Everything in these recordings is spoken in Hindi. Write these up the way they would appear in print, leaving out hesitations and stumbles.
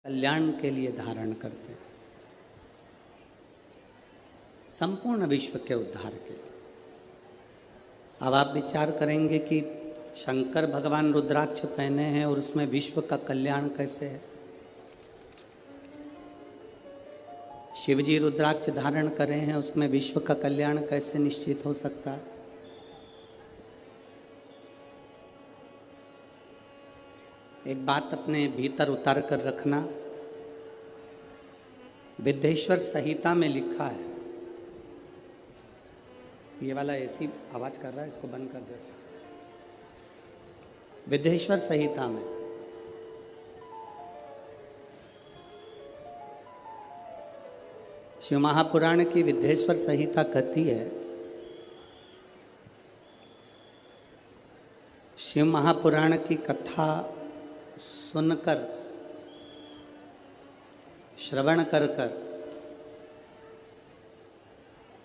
कल्याण के लिए धारण करते हैं, संपूर्ण विश्व के उद्धार के लिए। अब आप विचार करेंगे कि शंकर भगवान रुद्राक्ष पहने हैं और उसमें विश्व का कल्याण कैसे है। शिव जी रुद्राक्ष धारण करे हैं, उसमें विश्व का कल्याण कैसे निश्चित हो सकता है। एक बात अपने भीतर उतार कर रखना, विद्येश्वर संहिता में लिखा है, ये वाला ऐसी आवाज कर रहा है, इसको बंद कर दो। विद्येश्वर संहिता में शिव महापुराण की विद्येश्वर संहिता कहती है, शिव महापुराण की कथा सुनकर, श्रवण कर कर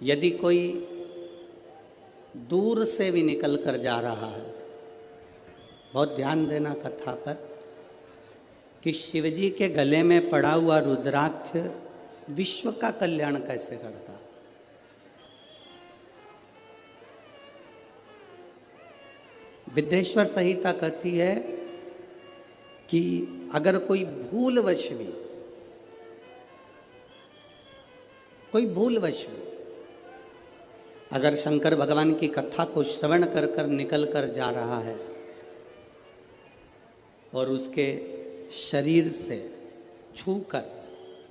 यदि कोई दूर से भी निकल कर जा रहा है, बहुत ध्यान देना कथा पर, कि शिवजी के गले में पड़ा हुआ रुद्राक्ष विश्व का कल्याण कैसे करता। विद्येश्वर संहिता कहती है कि अगर कोई भूलवश भी अगर शंकर भगवान की कथा को श्रवण कर कर निकल कर जा रहा है और उसके शरीर से छूकर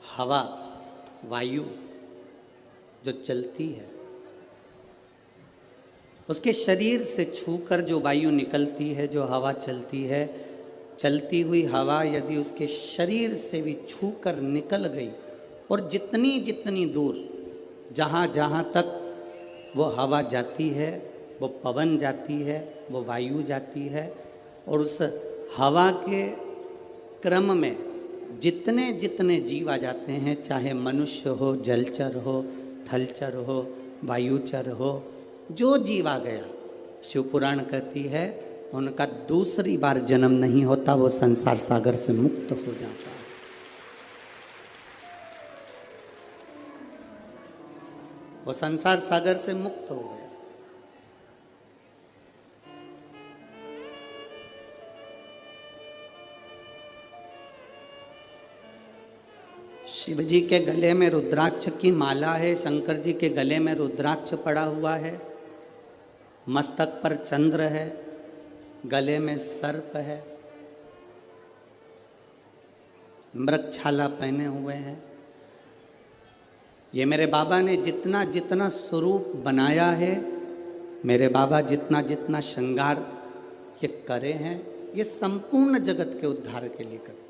हवा, वायु जो चलती है, उसके शरीर से छूकर जो वायु निकलती है, जो हवा चलती है, चलती हुई हवा यदि उसके शरीर से भी छूकर निकल गई और जितनी जितनी दूर, जहाँ जहाँ तक वो हवा जाती है, वो पवन जाती है, वो वायु जाती है, और उस हवा के क्रम में जितने जितने जीव आ जाते हैं, चाहे मनुष्य हो, जलचर हो, थलचर हो, वायुचर हो, जो जीव आ गया, शिवपुराण कहती है उनका दूसरी बार जन्म नहीं होता, वो संसार सागर से मुक्त हो जाता है। वो संसार सागर से मुक्त हो गया। शिव जी के गले में रुद्राक्ष की माला है, शंकर जी के गले में रुद्राक्ष पड़ा हुआ है, मस्तक पर चंद्र है, गले में सर्प है, मृगछाला पहने हुए हैं। ये मेरे बाबा ने जितना जितना स्वरूप बनाया है, मेरे बाबा जितना जितना श्रृंगार ये करे हैं, ये संपूर्ण जगत के उद्धार के लिए करे।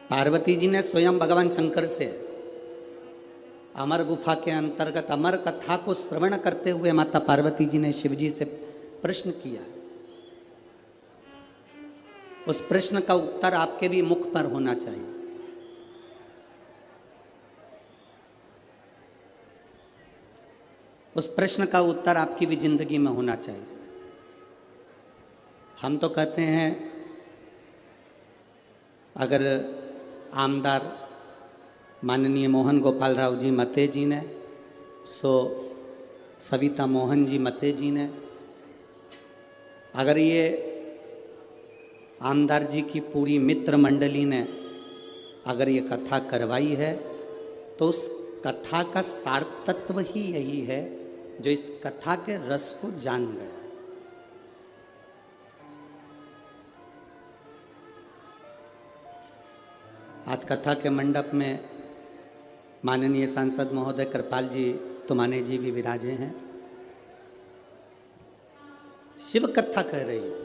पार्वती जी ने स्वयं भगवान शंकर से अमर गुफा के अंतर्गत अमर कथा को श्रवण करते हुए माता पार्वती जी ने शिव जी से प्रश्न किया। उस प्रश्न का उत्तर आपके भी मुख पर होना चाहिए। उस प्रश्न का उत्तर आपकी भी जिंदगी में होना चाहिए। हम तो कहते हैं अगर आमदार माननीय मोहन गोपाल राव जी मते जी ने, सो सविता मोहन जी मते जी ने, अगर ये आमदार जी की पूरी मित्र मंडली ने अगर ये कथा करवाई है, तो उस कथा का सार तत्व ही यही है जो इस कथा के रस को जान गया। आज कथा के मंडप में माननीय सांसद महोदय कृपाल जी तुमाने जी भी विराजे हैं। शिव कथा कह रही है।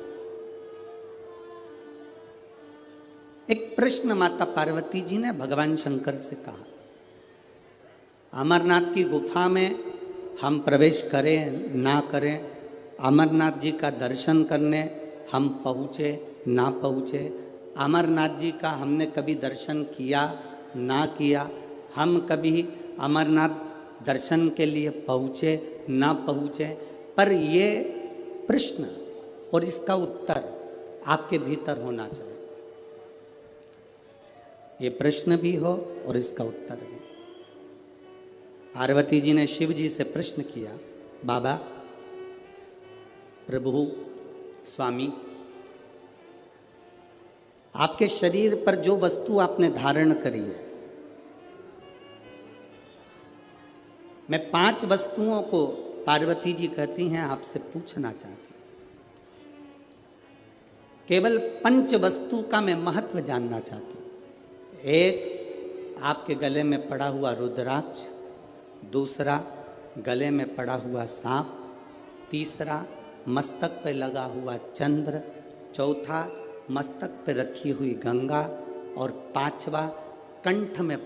एक प्रश्न माता पार्वती जी ने भगवान शंकर से कहा, अमरनाथ की गुफा में हम प्रवेश करें ना करें, अमरनाथ जी का दर्शन करने हम पहुँचे ना पहुँचे, अमरनाथ जी का हमने कभी दर्शन किया ना किया, हम कभी अमरनाथ दर्शन के लिए पहुँचे ना पहुँचे, पर ये प्रश्न और इसका उत्तर आपके भीतर होना चाहिए। ये प्रश्न भी हो और इसका उत्तर भी। पार्वती जी ने शिव जी से प्रश्न किया, बाबा, प्रभु, स्वामी, आपके शरीर पर जो वस्तु आपने धारण करी है, मैं 5 वस्तुओं को, पार्वती जी कहती हैं, आपसे पूछना चाहती हूं। केवल 5 वस्तु का मैं महत्व जानना चाहती हूं। एक, आपके गले में पड़ा हुआ रुद्राक्ष। दूसरा, गले में पड़ा हुआ सांप। तीसरा, मस्तक पे लगा हुआ चंद्र। चौथा, मस्तक पे रखी हुई गंगा। और 5वां, कंठ में